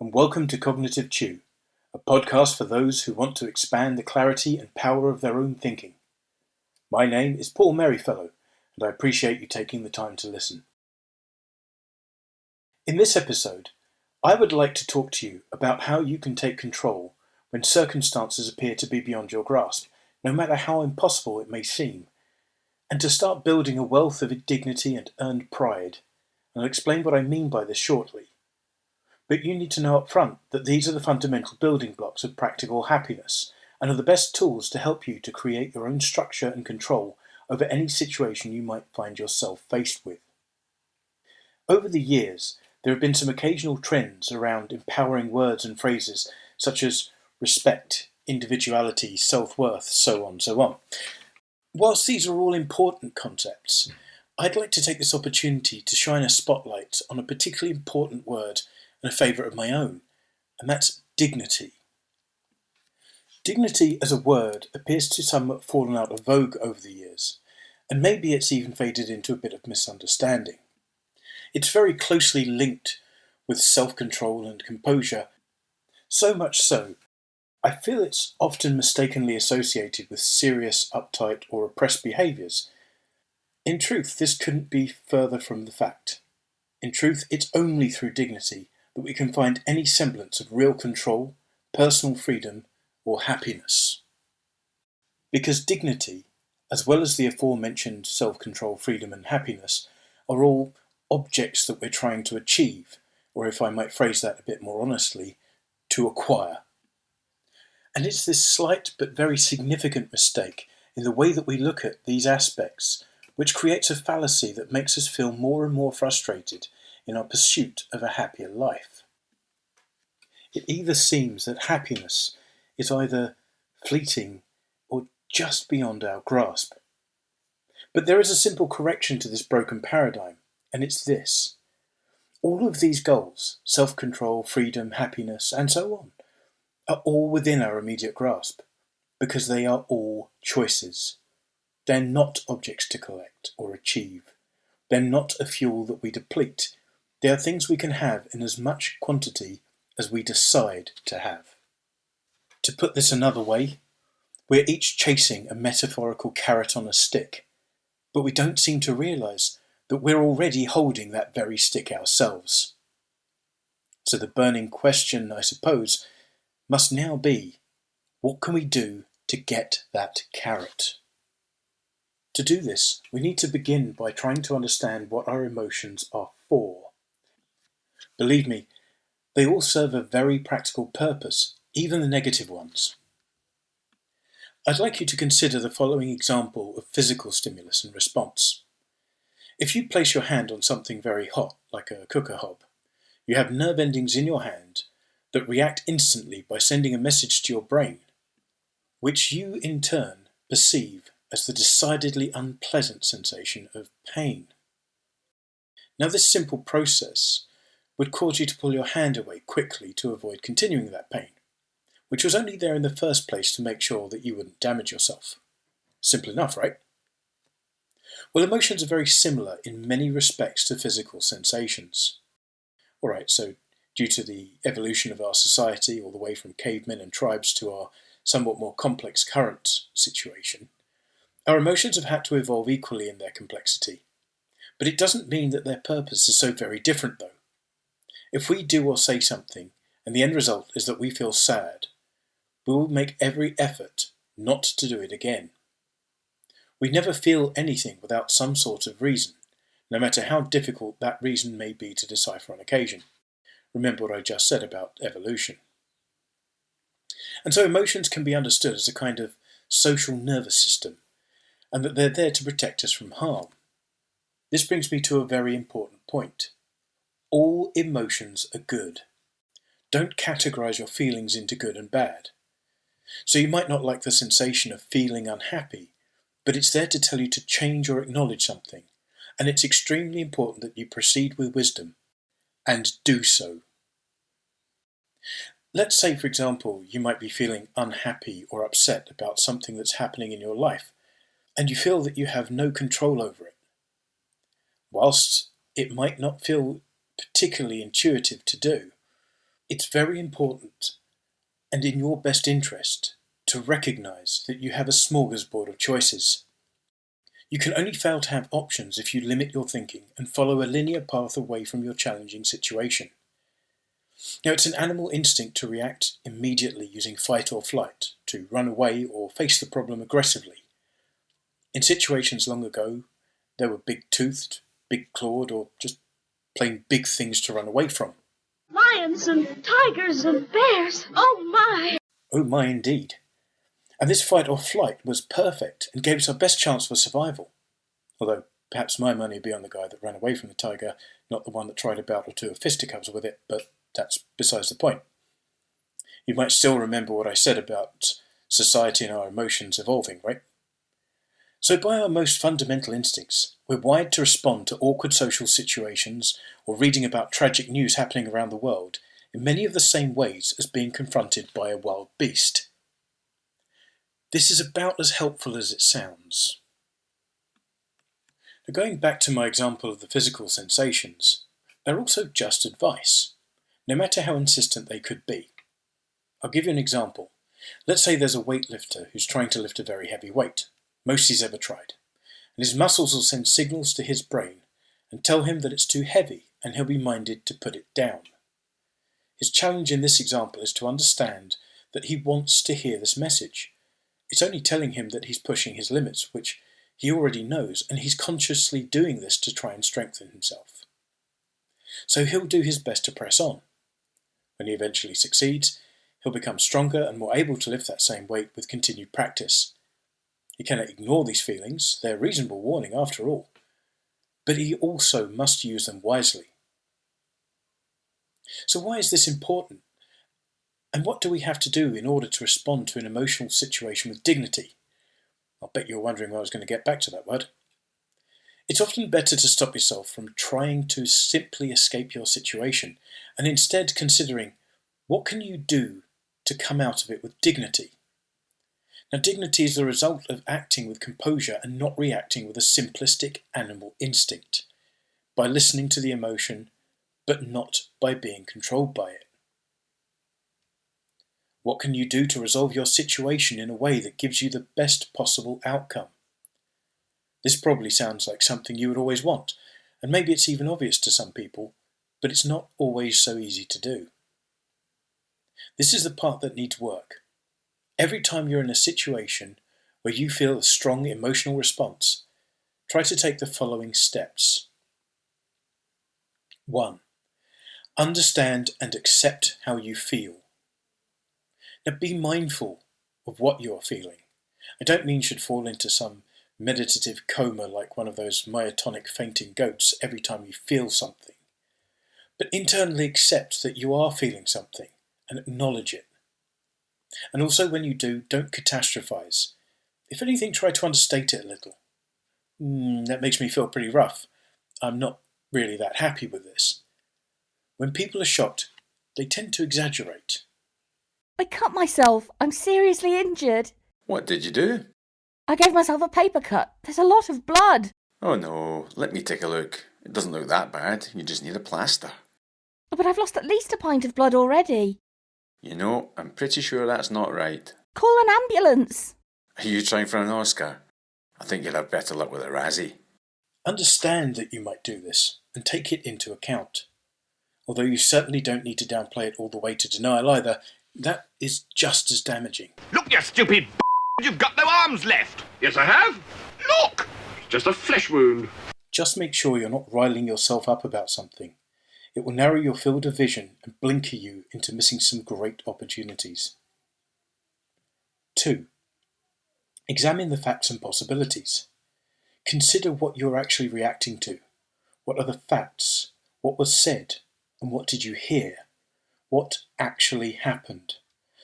and welcome to Cognitive Chew, a podcast for those who want to expand the clarity and power of their own thinking. My name is Paul Merryfellow, and I appreciate you taking the time to listen. In this episode, I would like to talk to you about how you can take control when circumstances appear to be beyond your grasp, no matter how impossible it may seem, and to start building a wealth of dignity and earned pride. And I'll explain what I mean by this shortly. But you need to know up front that these are the fundamental building blocks of practical happiness and are the best tools to help you to create your own structure and control over any situation you might find yourself faced with. Over the years, there have been some occasional trends around empowering words and phrases such as respect, individuality, self-worth, so on. Whilst these are all important concepts, I'd like to take this opportunity to shine a spotlight on a particularly important word and a favourite of my own, and that's dignity. Dignity as a word appears to somewhat fallen out of vogue over the years, and maybe it's even faded into a bit of misunderstanding. It's very closely linked with self-control and composure, so much so, I feel it's often mistakenly associated with serious, uptight or oppressed behaviours. In truth, this couldn't be further from the fact. In truth, it's only through dignity that we can find any semblance of real control, personal freedom, or happiness. Because dignity, as well as the aforementioned self-control, freedom, and happiness, are all objects that we're trying to achieve, or if I might phrase that a bit more honestly, to acquire. And it's this slight but very significant mistake in the way that we look at these aspects which creates a fallacy that makes us feel more and more frustrated in our pursuit of a happier life. It either seems that happiness is either fleeting or just beyond our grasp. But there is a simple correction to this broken paradigm, and it's this. All of these goals, self-control, freedom, happiness, and so on, are all within our immediate grasp, because they are all choices. They're not objects to collect or achieve. They're not a fuel that we deplete. They are things we can have in as much quantity as we decide to have. To put this another way, we're each chasing a metaphorical carrot on a stick, but we don't seem to realise that we're already holding that very stick ourselves. So the burning question, I suppose, must now be, what can we do to get that carrot? To do this, we need to begin by trying to understand what our emotions are for. Believe me, they all serve a very practical purpose, even the negative ones. I'd like you to consider the following example of physical stimulus and response. If you place your hand on something very hot, like a cooker hob, you have nerve endings in your hand that react instantly by sending a message to your brain, which you in turn perceive as the decidedly unpleasant sensation of pain. Now, this simple process would cause you to pull your hand away quickly to avoid continuing that pain, which was only there in the first place to make sure that you wouldn't damage yourself. Simple enough, right? Well, emotions are very similar in many respects to physical sensations. Alright, so due to the evolution of our society, all the way from cavemen and tribes to our somewhat more complex current situation, our emotions have had to evolve equally in their complexity. But it doesn't mean that their purpose is so very different, though. If we do or say something, and the end result is that we feel sad, we will make every effort not to do it again. We never feel anything without some sort of reason, no matter how difficult that reason may be to decipher on occasion. Remember what I just said about evolution. And so emotions can be understood as a kind of social nervous system, and that they're there to protect us from harm. This brings me to a very important point. All emotions are good. Don't categorize your feelings into good and bad. So you might not like the sensation of feeling unhappy, but it's there to tell you to change or acknowledge something, and it's extremely important that you proceed with wisdom, and do so. Let's say, for example, you might be feeling unhappy or upset about something that's happening in your life, and you feel that you have no control over it. Whilst it might not feel particularly intuitive to do, It's very important and in your best interest to recognize that you have a smorgasbord of choices. You can only fail to have options if you limit your thinking and follow a linear path away from your challenging situation. Now, it's an animal instinct to react immediately using fight or flight, to run away or face the problem aggressively. In situations long ago, there were big-toothed, big-clawed, or just plain big things to run away from. Lions and tigers and bears. Oh, my! Oh, my, indeed. And this fight or flight was perfect and gave us our best chance for survival. Although, perhaps my money would be on the guy that ran away from the tiger, not the one that tried a bout or two of fisticuffs with it, but that's besides the point. You might still remember what I said about society and our emotions evolving, right? So by our most fundamental instincts, we're wired to respond to awkward social situations or reading about tragic news happening around the world in many of the same ways as being confronted by a wild beast. This is about as helpful as it sounds. Now, going back to my example of the physical sensations, they're also just advice, no matter how insistent they could be. I'll give you an example. Let's say there's a weightlifter who's trying to lift a very heavy weight, most he's ever tried, and his muscles will send signals to his brain and tell him that it's too heavy and he'll be minded to put it down. His challenge in this example is to understand that he wants to hear this message. It's only telling him that he's pushing his limits, which he already knows, and he's consciously doing this to try and strengthen himself. So he'll do his best to press on. When he eventually succeeds, he'll become stronger and more able to lift that same weight with continued practice. He cannot ignore these feelings, they're reasonable warning after all, but he also must use them wisely. So why is this important? And what do we have to do in order to respond to an emotional situation with dignity? I'll bet you're wondering why I was going to get back to that word. It's often better to stop yourself from trying to simply escape your situation and instead considering, what can you do to come out of it with dignity? Now, dignity is the result of acting with composure and not reacting with a simplistic animal instinct, by listening to the emotion, but not by being controlled by it. What can you do to resolve your situation in a way that gives you the best possible outcome? This probably sounds like something you would always want, and maybe it's even obvious to some people, but it's not always so easy to do. This is the part that needs work. Every time you're in a situation where you feel a strong emotional response, try to take the following steps. 1. Understand and accept how you feel. Now be mindful of what you're feeling. I don't mean you should fall into some meditative coma like one of those myotonic fainting goats every time you feel something. But internally accept that you are feeling something and acknowledge it. And also when you do, don't catastrophize. If anything, try to understate it a little. That makes me feel pretty rough. I'm not really that happy with this. When people are shocked, they tend to exaggerate. I cut myself. I'm seriously injured. What did you do? I gave myself a paper cut. There's a lot of blood. Oh no, let me take a look. It doesn't look that bad. You just need a plaster. But I've lost at least a pint of blood already. You know, I'm pretty sure that's not right. Call an ambulance. Are you trying for an Oscar? I think you'll have better luck with a Razzie. Understand that you might do this and take it into account. Although you certainly don't need to downplay it all the way to denial either, that is just as damaging. Look, you stupid b****, you've got no arms left. Yes, I have. Look! It's just a flesh wound. Just make sure you're not riling yourself up about something. It will narrow your field of vision and blinker you into missing some great opportunities. 2. Examine the facts and possibilities. Consider what you're actually reacting to. What are the facts? What was said? And what did you hear? What actually happened?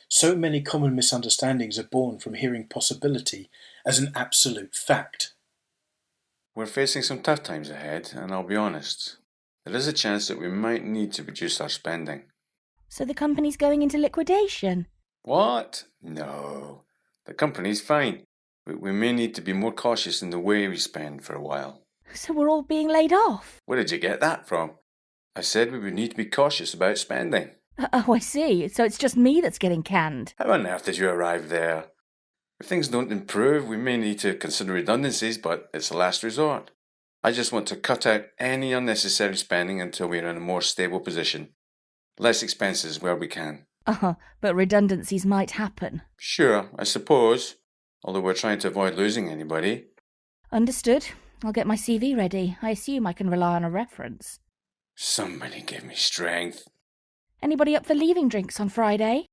So many common misunderstandings are born from hearing possibility as an absolute fact. We're facing some tough times ahead, and I'll be honest. There is a chance that we might need to reduce our spending. So the company's going into liquidation? What? No. The company's fine. But we may need to be more cautious in the way we spend for a while. So we're all being laid off? Where did you get that from? I said we would need to be cautious about spending. Oh, I see. So it's just me that's getting canned. How on earth did you arrive there? If things don't improve, we may need to consider redundancies, but it's a last resort. I just want to cut out any unnecessary spending until we're in a more stable position. Less expenses where we can. But redundancies might happen. Sure, I suppose. Although we're trying to avoid losing anybody. Understood. I'll get my CV ready. I assume I can rely on a reference. Somebody give me strength. Anybody up for leaving drinks on Friday?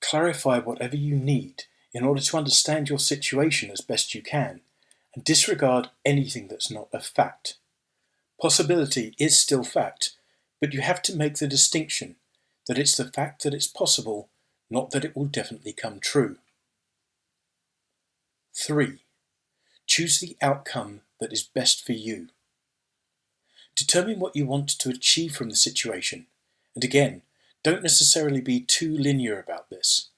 Clarify whatever you need in order to understand your situation as best you can, and disregard anything that's not a fact. Possibility is still fact, but you have to make the distinction that it's the fact that it's possible, not that it will definitely come true. 3. Choose the outcome that is best for you. Determine what you want to achieve from the situation, and again, don't necessarily be too linear about this.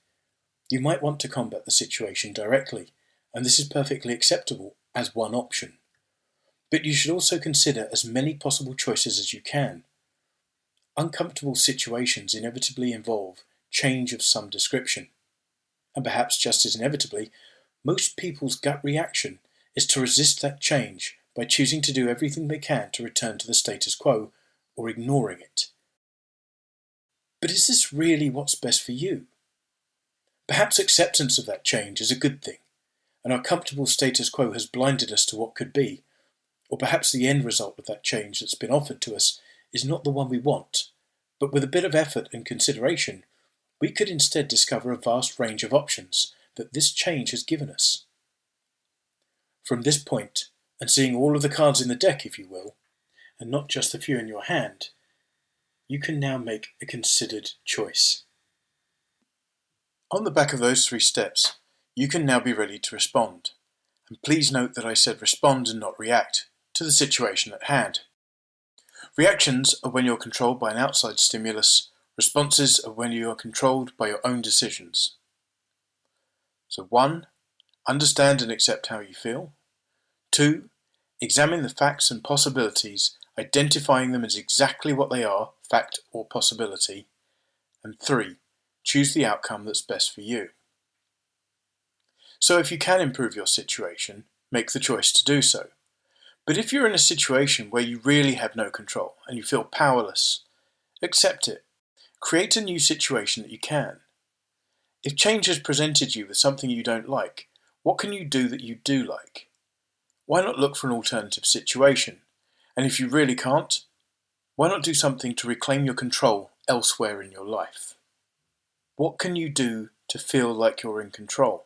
You might want to combat the situation directly, and this is perfectly acceptable as one option. But you should also consider as many possible choices as you can. Uncomfortable situations inevitably involve change of some description. And perhaps just as inevitably, most people's gut reaction is to resist that change by choosing to do everything they can to return to the status quo or ignoring it. But is this really what's best for you? Perhaps acceptance of that change is a good thing, and our comfortable status quo has blinded us to what could be, or perhaps the end result of that change that's been offered to us is not the one we want, but with a bit of effort and consideration, we could instead discover a vast range of options that this change has given us. From this point, and seeing all of the cards in the deck, if you will, and not just the few in your hand, you can now make a considered choice. On the back of those 3 steps, you can now be ready to respond. And please note that I said respond and not react to the situation at hand. Reactions are when you're controlled by an outside stimulus. Responses are when you are controlled by your own decisions. So 1. Understand and accept how you feel. 2. Examine the facts and possibilities, identifying them as exactly what they are, fact or possibility. And 3. Choose the outcome that's best for you. So if you can improve your situation, make the choice to do so. But if you're in a situation where you really have no control and you feel powerless, accept it. Create a new situation that you can. If change has presented you with something you don't like, what can you do that you do like? Why not look for an alternative situation? And if you really can't, why not do something to reclaim your control elsewhere in your life? What can you do to feel like you're in control?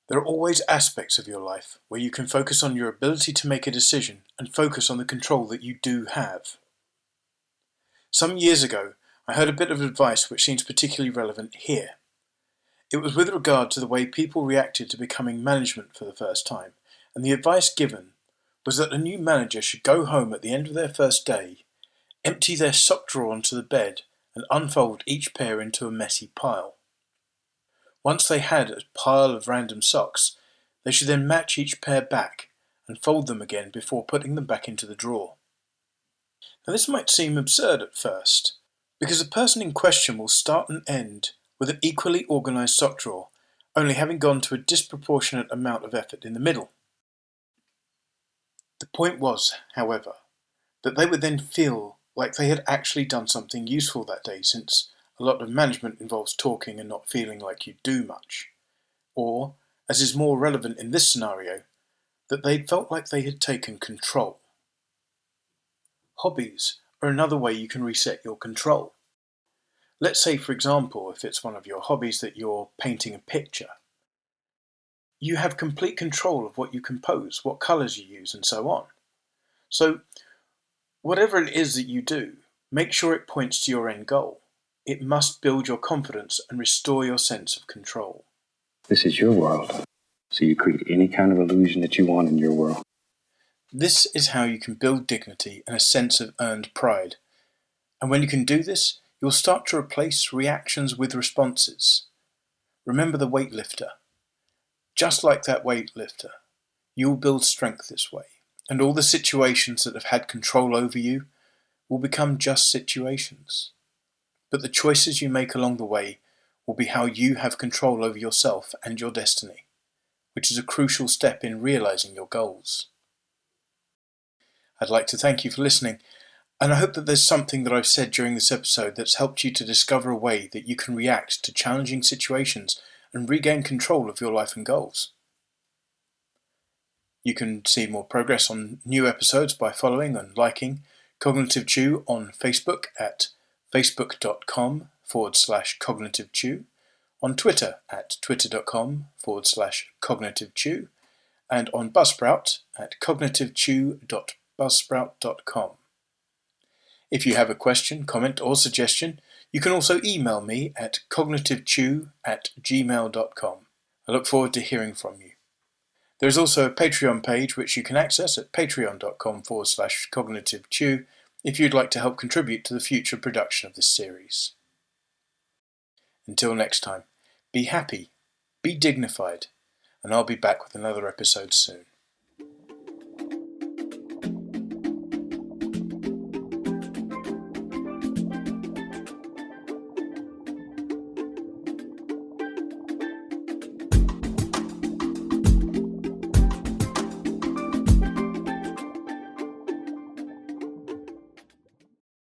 There are always aspects of your life where you can focus on your ability to make a decision and focus on the control that you do have. Some years ago, I heard a bit of advice which seems particularly relevant here. It was with regard to the way people reacted to becoming management for the first time, and the advice given was that a new manager should go home at the end of their first day, empty their sock drawer onto the bed, and unfold each pair into a messy pile. Once they had a pile of random socks, they should then match each pair back and fold them again before putting them back into the drawer. Now this might seem absurd at first, because the person in question will start and end with an equally organised sock drawer, only having gone to a disproportionate amount of effort in the middle. The point was, however, that they would then feel like they had actually done something useful that day, since a lot of management involves talking and not feeling like you do much. Or, as is more relevant in this scenario, that they felt like they had taken control. Hobbies are another way you can reset your control. Let's say, for example, if it's one of your hobbies that you're painting a picture. You have complete control of what you compose, what colours you use, and so on. So, whatever it is that you do, make sure it points to your end goal. It must build your confidence and restore your sense of control. This is your world, so you create any kind of illusion that you want in your world. This is how you can build dignity and a sense of earned pride. And when you can do this, you'll start to replace reactions with responses. Remember the weightlifter. Just like that weightlifter, you'll build strength this way. and all the situations that have had control over you will become just situations. But the choices you make along the way will be how you have control over yourself and your destiny, which is a crucial step in realizing your goals. I'd like to thank you for listening, and I hope that there's something that I've said during this episode that's helped you to discover a way that you can react to challenging situations and regain control of your life and goals. You can see more progress on new episodes by following and liking Cognitive Chew on Facebook at facebook.com/Cognitive Chew, on Twitter at twitter.com/Cognitive Chew, and on Buzzsprout at cognitivechew.buzzsprout.com. If you have a question, comment, or suggestion, you can also email me at cognitivechew@gmail.com. I look forward to hearing from you. There is also a Patreon page which you can access at patreon.com/cognitivechew if you'd like to help contribute to the future production of this series. Until next time, be happy, be dignified, and I'll be back with another episode soon.